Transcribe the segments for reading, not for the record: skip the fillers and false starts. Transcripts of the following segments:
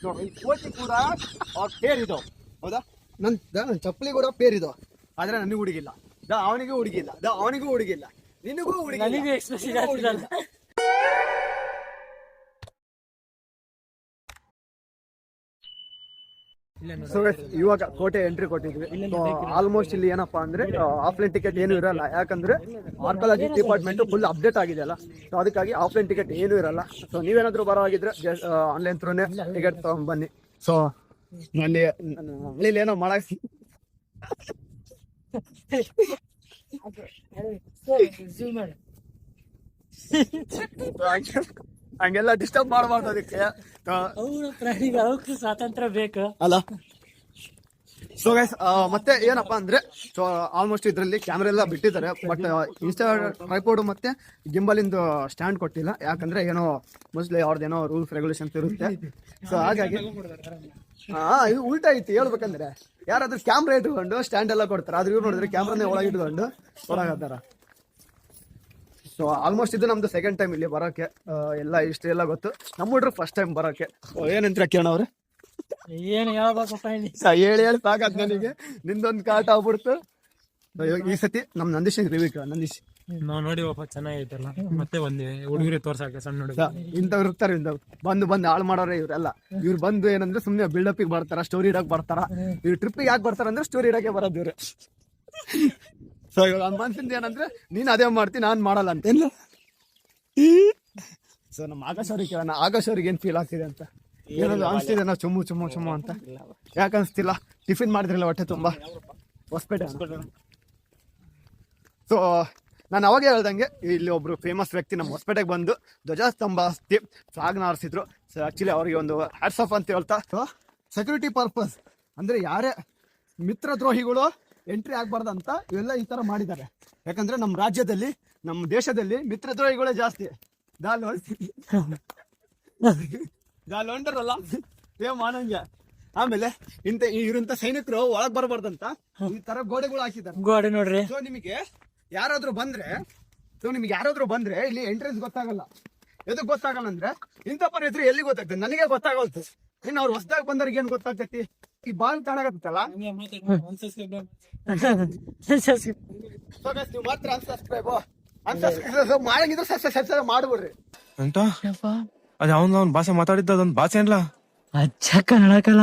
ನೋಡ್ರಿ ಈ ಕೋತಿ ಕೂಡ ಅವ್ರ ಪೇರಿದೋ ಹೌದಾ, ನನ್ನ ಚಪ್ಪಲಿ ಕೂಡ ಪೇರಿದೋ, ಆದ್ರೆ ನನಗೆ ಹುಡುಗಿಲ್ಲ, ಅವನಿಗೂ ಹುಡುಗಿಲ್ಲ, ಅವನಿಗೂ ಹುಡುಗಿಲ್ಲ, ನಿನಗೂ ಹುಡುಗಿಲ್ಲ. ಸೊ ಇವಾಗ ಕೋಟೆ ಎಂಟ್ರಿ ಕೊಟ್ಟಿದ್ವಿ. ಆಲ್ಮೋಸ್ಟ್ ಇಲ್ಲಿ ಏನಪ್ಪಾ ಅಂದ್ರೆ ಆಫ್ಲೈನ್ ಟಿಕೆಟ್ ಏನು ಇರಲ್ಲ, ಯಾಕಂದ್ರೆ ಆರ್ಕಾಲಜಿ ಡಿಪಾರ್ಟ್ಮೆಂಟ್ ಫುಲ್ ಅಪ್ಡೇಟ್ ಆಗಿದೆಯಲ್ಲ, ಸೊ ಅದಕ್ಕಾಗಿ ಆಫ್ಲೈನ್ ಟಿಕೆಟ್ ಏನು ಇರಲ್ಲ. ಸೊ ನೀವೇನಾದ್ರೂ ಬರೋವಾಗಿದ್ರೆ ಆನ್ಲೈನ್ ಥ್ರೂನೇ ಟಿಕೆಟ್ ತಗೊಂಡ್ ಬನ್ನಿ. ಸೊ ಅಲ್ಲಿ ಏನೋ ಮಾಡಕ್ ಹಂಗೆಲ್ಲ ಡಿಸ್ಟರ್ಬ್ ಮಾಡಬಾರ್ದು, ಅದಕ್ಕೆ ಸ್ವಾತಂತ್ರ್ಯ ಬೇಕು ಅಲ್ಲ. ಸೊ ಗೈಸ್ ಮತ್ತೆ ಏನಪ್ಪಾ ಅಂದ್ರೆ, ಸೊ ಆಲ್ಮೋಸ್ಟ್ ಇದ್ರಲ್ಲಿ ಕ್ಯಾಮ್ರಾ ಎಲ್ಲ ಬಿಟ್ಟಿದ್ದಾರೆ, ಬಟ್ ಇನ್ಸ್ಟಾ ಟ್ರೈಪೋರ್ಡ್ ಮತ್ತೆ ಗಿಂಬಲ್ ಇಂದು ಸ್ಟ್ಯಾಂಡ್ ಕೊಟ್ಟಿಲ್ಲ, ಯಾಕಂದ್ರೆ ಏನೋ ಮೋಸ್ಟ್ಲಿ ಅವ್ರದ್ದೇನೋ ರೂಲ್ಸ್ ರೆಗ್ಯುಲೇಷನ್ಸ್ ಇರುತ್ತೆ. ಸೊ ಹಾಗಾಗಿ ಇದು ಉಲ್ಟಾ ಐತಿ ಹೇಳ್ಬೇಕಂದ್ರೆ, ಯಾರಾದ್ರೂ ಕ್ಯಾಮ್ರಾ ಇಟ್ಕೊಂಡು ಸ್ಟ್ಯಾಂಡ್ ಎಲ್ಲ ಕೊಡ್ತಾರೆ, ಆದ್ರೆ ಇವ್ರು ನೋಡಿದ್ರೆ ಕ್ಯಾಮ್ರಾನೇ ಒಳಗೆ ಇಟ್ಕೊಂಡು ಹೊರಗತ್ತಾರ. ಸೊ ಆಲ್ಮೋಸ್ಟ್ ಇದು ನಮ್ದು ಸೆಕೆಂಡ್ ಟೈಮ್ ಇಲ್ಲಿ ಬರೋಕೆ, ಎಲ್ಲ ಇಷ್ಟ ಎಲ್ಲ ಗೊತ್ತು, ನಮ್ಮ ಹುಡ್ರು ಫಸ್ಟ್ ಟೈಮ್ ಬರೋಕೆ. ಏನಂತ ಕಿರಣ್ ಅವ್ರೆ? ಏನ್ ಹೇಳ್ಬೇಕಪ್ಪ, ಹೇಳಿ ಸಾಕಾದ್ ನನಗೆ, ನಿಂದೊಂದು ಕಾಟ ಆಗ್ಬಿಡ್ತು. ಈ ಸತಿ ನಮ್ ನಂದೀಶ್ ರಿವ್ಯೂ ನಂದೀಶ್ ನಾವ್ ನೋಡಿವಪ್ಪ ಚೆನ್ನಾಗೈತಲ್ಲ, ಮತ್ತೆ ಒಂದೇ ಹುಡುಗರಿ ತೋರ್ಸಾಕ ಸಣ್ಣ ಹುಡುಗ ಇಂಥವ್ರು ಇರ್ತಾರೆ, ಬಂದು ಹಾಳು ಮಾಡೋರೆ ಇವರೆಲ್ಲ. ಇವ್ರು ಬಂದು ಏನಂದ್ರೆ ಸುಮ್ನೆ ಬಿಲ್ಡಪ್ ಬರ್ತಾರ, ಸ್ಟೋರಿ ಇಡಕ್ ಬರ್ತಾರ. ಇವ್ರು ಟ್ರಿಪ್ಪಿಗೆ ಯಾಕೆ ಬರ್ತಾರ ಅಂದ್ರೆ ಸ್ಟೋರಿ ಇಡಕ್ಕೆ ಬರೋದು ಇವ್ರು. ಸೊ ಇವಾಗ ಮನ್ಸಿಂದ ಏನಂದ್ರೆ ನೀನ್ ಅದೇ ಮಾಡ್ತೀನಿ, ನಾನ್ ಮಾಡಲ್ಲ ಅಂತ ಇಲ್ಲ. ಸೊ ನಮ್ಮ ಆಕಾಶ್ ಅವ್ರಿಗೆ ಕೇಳೋಣ, ಆಕಾಶ್ ಅವ್ರಿಗೆ ಏನ್ ಫೀಲ್ ಆಗ್ತಿದೆ ಅಂತ, ಏನಾದ್ರು ಅನ್ಸ್ತಿದೆ ನಾವು ಚುಮ್ಮು ಅಂತ? ಯಾಕೆ ಅನ್ಸ್ತಿಲ್ಲ? ಟಿಫಿನ್ ಮಾಡಿದ್ರಲ್ಲ ಹೊಟ್ಟೆ ತುಂಬಾ ಹೊಸಪೇಟೆ. ಸೊ ನಾನು ಅವಾಗ ಹೇಳ್ದಂಗೆ ಇಲ್ಲಿ ಒಬ್ರು ಫೇಮಸ್ ವ್ಯಕ್ತಿ ನಮ್ಮ ಹೊಸಪೇಟೆಗೆ ಬಂದು ಧ್ವಜಸ್ತಂಭ ಹಸ್ತಿ ಫ್ಲಾಗ್ ನಾರಿಸಿದ್ರು. ಸೊ ಆಕ್ಚುಲಿ ಅವ್ರಿಗೆ ಒಂದು ಹ್ಯಾಟ್ಸ್ ಆಫ್ ಅಂತ ಹೇಳ್ತಾ, ಸೆಕ್ಯೂರಿಟಿ ಪರ್ಪಸ್ ಅಂದ್ರೆ ಯಾರೇ ಮಿತ್ರ ದ್ರೋಹಿಗಳು ಎಂಟ್ರಿ ಆಗ್ಬಾರ್ದಂತ ಇವೆಲ್ಲ ಈ ತರ ಮಾಡಿದ್ದಾರೆ. ಯಾಕಂದ್ರೆ ನಮ್ಮ ರಾಜ್ಯದಲ್ಲಿ, ನಮ್ಮ ದೇಶದಲ್ಲಿ ಮಿತ್ರ ದ್ರೋಹಿಗಳೇ ಜಾಸ್ತಿ. ಜಾಲೊಂಡರಲ್ಲ ಮಾಡಂಗೆ. ಆಮೇಲೆ ಇವ್ರಂತ ಸೈನಿಕರು ಒಳಗ್ ಬರ್ಬಾರ್ದಂತ ಈ ತರ ಗೋಡೆಗಳು ಹಾಕಿದ್ದಾರೆ. ಗೋಡೆ ನೋಡ್ರಿ. ಸೊ ನಿಮಗೆ ಯಾರಾದ್ರೂ ಬಂದ್ರೆ ಇಲ್ಲಿ ಎಂಟ್ರೆನ್ಸ್ ಗೊತ್ತಾಗಲ್ಲ. ಎದಕ್ ಗೊತ್ತಾಗಲ್ಲ ಅಂದ್ರೆ, ಇಂಥ ಪರ ಹೆಸರು ಎಲ್ಲಿ ಗೊತ್ತಾಗ್ತದೆ ನನಗೆ ಗೊತ್ತಾಗಲ್ತು, ಇನ್ನು ಅವ್ರು ಹೊಸದಾಗಿ ಬಂದವ್ರಿಗೆ ಏನ್ ಗೊತ್ತಾಗ್ತೈತಿ? ಈ ಬಾಲ್ ತಾಣಾಗತ್ತಲ್ಲ, ನೀವು ಮಾತ್ರ ಅನ್ಸಬ್ಸ್ಕ್ರೈಬ್ ಮಾಡಂಗಿದ್ರೆ ಸಬ್ಸ್ಕ್ರೈಬ್ ಮಾಡ್ಬಿಡ್ರಿ ಅಂತ. ಅದ ಅವ್ನ ಭಾಷೆ ಮಾತಾಡಿದ್ದ ಅದೊಂದು ಭಾಷೆ ಅನ್ಲ ಅಚ್ಚ ಕನ್ನಡಕಲ್ಲ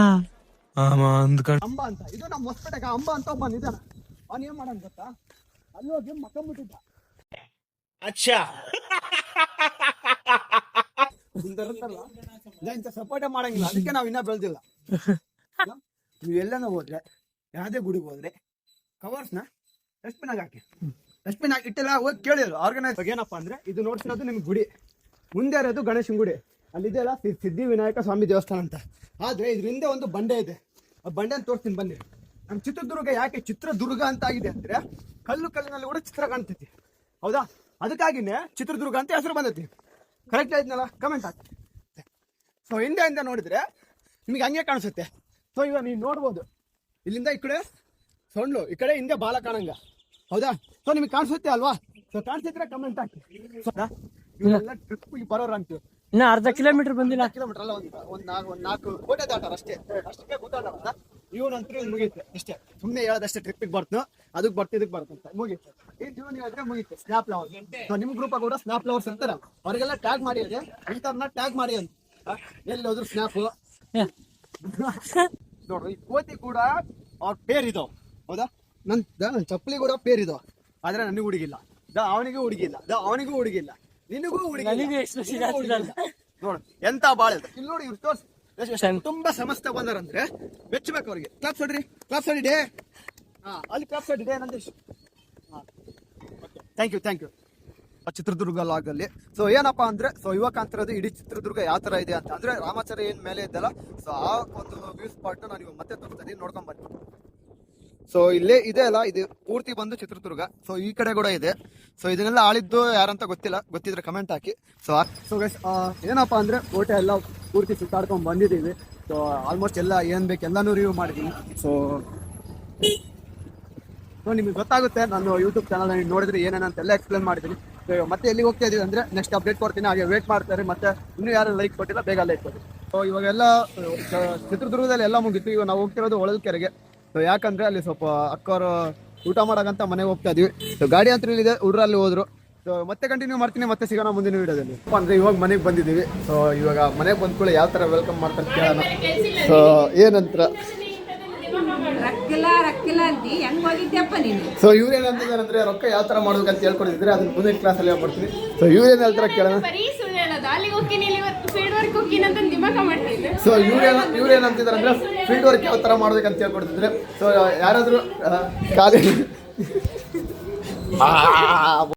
ಅಂಬ ಅಂತ. ಇದು ನಮ್ಮ ಹೊಸಪೇಟೆಗ ಅಂಬ ಅಂತ ಒಬ್ಬ ನಿಧಾನ. ಅವ್ನು ಏನ್ ಮಾಡೋಣ ಗೊತ್ತಾ, ಅಲ್ಲಿ ಹೋಗಿ ಮಕ್ಕಂಬಿಟ್ಟಿದ್ದ. ಅಚ್ಚಾ ಇಂಥ ಸಪೋರ್ಟೇ ಮಾಡಂಗಿಲ್ಲ, ಅದಕ್ಕೆ ನಾವ್ ಇನ್ನ ಬೆಳೆದಿಲ್ಲ. ನೀವು ಎಲ್ಲನ ಹೋದ್ರೆ, ಯಾವ್ದೇ ಗುಡಿಗೆ ಹೋದ್ರೆ ಕವರ್ಸ್ನ ಡಸ್ಟ್ಬಿನ್ ಆಗಿ ಹಾಕಿ. ಡಸ್ಟ್ಬಿನ್ ಹಾಕಿ ಇಟ್ಟೆಲ್ಲ ಹೋಗಿ ಕೇಳಿದ್ರು ಆರ್ಗನೈಸ್. ಏನಪ್ಪಾ ಅಂದ್ರೆ, ಇದು ನೋಡ್ತಿರೋದು ನಿಮ್ಗೆ ಗುಡಿ, ಮುಂದೆ ಇರೋದು ಗಣೇಶನ್ ಗುಡಿ, ಅಲ್ಲಿದೆಲ್ಲ ಸಿದ್ಧಿ ವಿನಾಯಕ ಸ್ವಾಮಿ ದೇವಸ್ಥಾನ ಅಂತ. ಆದ್ರೆ ಇದ್ರ ಹಿಂದೆ ಒಂದು ಬಂಡೆ ಇದೆ, ಆ ಬಂಡೆನ ತೋರಿಸ್ತೀನಿ ಬನ್ನಿ. ನಮ್ಮ ಚಿತ್ರದುರ್ಗ ಯಾಕೆ ಚಿತ್ರದುರ್ಗ ಅಂತ ಆಗಿದೆ ಅಂದ್ರೆ, ಕಲ್ಲಿನಲ್ಲಿ ಕೂಡ ಚಿತ್ರ ಕಾಣ್ತೈತಿ, ಹೌದಾ? ಅದಕ್ಕಾಗಿನೇ ಚಿತ್ರದುರ್ಗ ಅಂತ ಹೆಸರು ಬಂದೈತಿ. ಕರೆಕ್ಟ್ ಆಯ್ತನಲ್ಲ? ಕಮೆಂಟ್ ಹಾಕಿ. ಸೊ ಹಿಂದೆ ನೋಡಿದ್ರೆ ನಿಮಗೆ ಹಂಗೆ ಕಾಣಿಸುತ್ತೆ. ಸೊ ಇವಾಗ ನೀವು ನೋಡ್ಬೋದು, ಇಲ್ಲಿಂದ ಈ ಕಡೆ ಸೊಂಡ್ಲು, ಈ ಕಡೆ ಹಿಂದೆ ಬಾಲ ಕಾಣಂಗ, ಹೌದಾ? ಸೊ ನಿಮಗೆ ಕಾಣಿಸುತ್ತೆ ಅಲ್ವಾ? ಸೊ ಕಾಣಿಸಿದ್ರೆ ಕಮೆಂಟ್ ಹಾಕಿ. ಇವರೆಲ್ಲ ಟ್ರಿಪ್ ಬರೋರು ಅಂತೀವಿ. ಇನ್ನ ಅರ್ಧ ಕಿಲೋಮೀಟರ್ ಬಂದಿಲ್ಲ. ಕಿಲೋಮೀಟರ್ ಅಲ್ಲ, ಒಂದ್ 4 ಕೋಟೆ ದಾಟಾರ ಅಷ್ಟಕ್ಕೆ ಗೊತ್ತಾಗಲ್ಲ. ಇವನಂತೂ ಮುಗೀತು ಅಷ್ಟೇ, ಸುಮ್ಮನೆ ಹೇಳೋದಷ್ಟೇ. ಟ್ರಿಪ್ಪಿಗೆ ಬರ್ತು, ಅದಕ್ಕೆ ಬರ್ತು, ಇದಕ್ಕೆ ಬರ್ತಂತ ಮುಗೀತು. ಈ ಜೀವನ ಹೇಳಿದ್ರೆ ಮುಗೀತು. ಸ್ನ್ಯಾಪ್ ಲವರ್ಸ್, ಸೊ ನಿಮ್ ಗ್ರೂಪ್ ಕೂಡ ಸ್ನ್ಯಾಪ್ ಲವರ್ಸ್ ಅಂತಾರ, ಅವ್ರಿಗೆಲ್ಲ ಟ್ಯಾಗ್ ಮಾಡಿ ಅದೇ ಇಂಥವ್ರನ್ನ ಟ್ಯಾಗ್ ಮಾಡಿ ಅಂತ. ಎಲ್ಲಿ ಹೋದ್ರು ಸ್ನ್ಯಾಪ್ ನೋಡ್ರಿ. ಈ ಕೋತಿ ಕೂಡ ಅವ್ರ ಪೇರಿದೋ, ಹೌದಾ? ನನ್ ಚಪ್ಪಲಿ ಕೂಡ ಪೇರಿದೋ, ಆದ್ರೆ ನನಗೆ ಹುಡುಗಿಲ್ಲ, ಅವನಿಗೂ ಹುಡುಗಿಲ್ಲ, ಅವನಿಗೂ ಹುಡುಗಿಲ್ಲ, ನಿನಗೂ ಹುಡುಗಿಲ್ಲ. ನೋಡು ಎಂತ ಬಾಳೆ ಇಲ್ಲಿ ನೋಡಿ. ಇವ್ರು ತೋರ್ಸಿ ತುಂಬಾ ಸಮಸ್ಯೆ ಬಂದಾರಂದ್ರೆ ಮೆಚ್ಚಬೇಕು ಅವ್ರಿಗೆ. ಕ್ಲಾಪ್ಸ್ ಹೊಡಿ ಡೇ. ಅಲ್ಲಿ ಕ್ಲಾಪ್ಸ್ ಹೊಡಿ ಡೇ ನಂದೀಶ್. Thank you. ಚಿತ್ರದುರ್ಗ ಲಾಗಲ್ಲಿ ಸೊ ಏನಪ್ಪಾ ಅಂದ್ರೆ, ಸೊ ಇವಾಗ ಕಾಣ್ತಿರೋದು ಇಡೀ ಚಿತ್ರದುರ್ಗ ಯಾವ ತರ ಇದೆ ಅಂತ ಅಂದ್ರೆ, ರಾಮಾಚಾರ್ಯ ಏನ್ ಮೇಲೆ ಇದ್ದಲ್ಲ, ಸೊ ಆ ಒಂದು ವ್ಯೂ ಸ್ಪಾಟ್ ನಾನು ಇವಾಗ ಮತ್ತೆ ತೋರಿಸ್ತೀನಿ, ನೋಡ್ಕೊಂಡ್ ಬನ್ನಿ. ಸೊ ಇಲ್ಲೇ ಇದೆ ಅಲ್ಲ, ಇದು ಪೂರ್ತಿ ಬಂದು ಚಿತ್ರದುರ್ಗ. ಸೊ ಈ ಕಡೆ ಕೂಡ ಇದೆ. ಸೊ ಇದನ್ನೆಲ್ಲ ಆಳಿದ್ದು ಯಾರಂತ ಗೊತ್ತಿಲ್ಲ, ಗೊತ್ತಿದ್ರೆ ಕಮೆಂಟ್ ಹಾಕಿ. ಸೊ ಏನಪ್ಪಾ ಅಂದ್ರೆ, ಕೋಟೆ ಎಲ್ಲ ಪೂರ್ತಿ ಸುತ್ತಾಡ್ಕೊಂಡ್ ಬಂದಿದ್ದೀವಿ. ಸೊ ಆಲ್ಮೋಸ್ಟ್ ಎಲ್ಲ ಏನ್ ಬೇಕು ಎಲ್ಲಾನು ರಿವ್ಯೂ ಮಾಡಿದೀನಿ. ಸೊ ನಿಮ್ಗೆ ಗೊತ್ತಾಗುತ್ತೆ ನಾನು ಯೂಟ್ಯೂಬ್ ಚಾನಲ್ ನೋಡಿದ್ರೆ ಏನೇನಂತೆಲ್ಲ ಎಕ್ಸ್ಪ್ಲೇನ್ ಮಾಡಿದ್ದೀನಿ. ಸೊ ಮತ್ತೆ ಎಲ್ಲಿ ಹೋಗ್ತಾ ಇದೀವಿ ಅಂದ್ರೆ ನೆಕ್ಸ್ಟ್ ಅಪ್ಡೇಟ್ ಕೊಡ್ತೀನಿ, ಹಾಗೆ ವೇಟ್ ಮಾಡ್ತಾರೆ. ಮತ್ತೆ ಇನ್ನೂ ಯಾರು ಲೈಕ್ ಕೊಟ್ಟಿಲ್ಲ, ಬೇಗ ಲೈಕ್ ಕೊಡಿ. ಇವಾಗೆಲ್ಲ ಚಿತ್ರದುರ್ಗದಲ್ಲಿ ಎಲ್ಲ ಮುಗಿತ್ತು. ಇವಾಗ ನಾವು ಹೋಗ್ತಿರೋದು ಹೊಳಲ್ಕೆರೆಗೆ. ಸೊ ಯಾಕಂದ್ರೆ ಅಲ್ಲಿ ಸ್ವಲ್ಪ ಅಕ್ಕವರು ಊಟ ಮಾಡಕಂತ ಮನೆಗೆ ಹೋಗ್ತಾ ಇದೀವಿ. ಸೊ ಗಾಡಿ ಅಂತ ಇದೆ, ಹುಡ್ರು ಅಲ್ಲಿ ಹೋದ್ರು. ಸೊ ಮತ್ತೆ ಕಂಟಿನ್ಯೂ ಮಾಡ್ತೀನಿ, ಮತ್ತೆ ಸಿಗೋಣ ಮುಂದಿನ ವಿಡಿಯೋದಲ್ಲಿ. ಅಂದ್ರೆ ಇವಾಗ ಮನೆಗೆ ಬಂದಿದ್ದೀವಿ. ಸೊ ಇವಾಗ ಮನೆಗೆ ಬಂದ್ಕೊಳ್ಳಿ ಯಾವ ಥರ ವೆಲ್ಕಮ್ ಮಾಡ್ತಾರೆ ಕೇಳೋಣ. ಸೊ ಏನಂತ ಸೊ ಇವ್ರು ಏನಂತಿದ್ದಾರೆ ಅಂದ್ರೆ ರೊಕ್ಕ ಯಾವ ತರ ಮಾಡ್ಬೇಕಂತ ಹೇಳ್ಕೊಡಿದ್ರೆ ಅದನ್ನ ಮುಂದಿನ ಕ್ಲಾಸಲ್ಲಿ ಹೇಳ್ಕೊಡ್ತೀನಿ. ಸೊ ಇವ್ರು ಏನ್ ಹೇಳ್ತಾರೆ ಕೇಳೋಣ. ಸೊ ಇವ್ರು ಏನಂತಿದ್ದಾರೆ ಅಂದ್ರೆ ಫೀಲ್ಡ್ ವರ್ಕ್ ಯಾವ ತರ ಮಾಡ್ಬೇಕಂತ ಹೇಳ್ಕೊಡ್ತಿದ್ರೆ. ಸೊ ಯಾರಾದ್ರೂ ಖಾಲಿ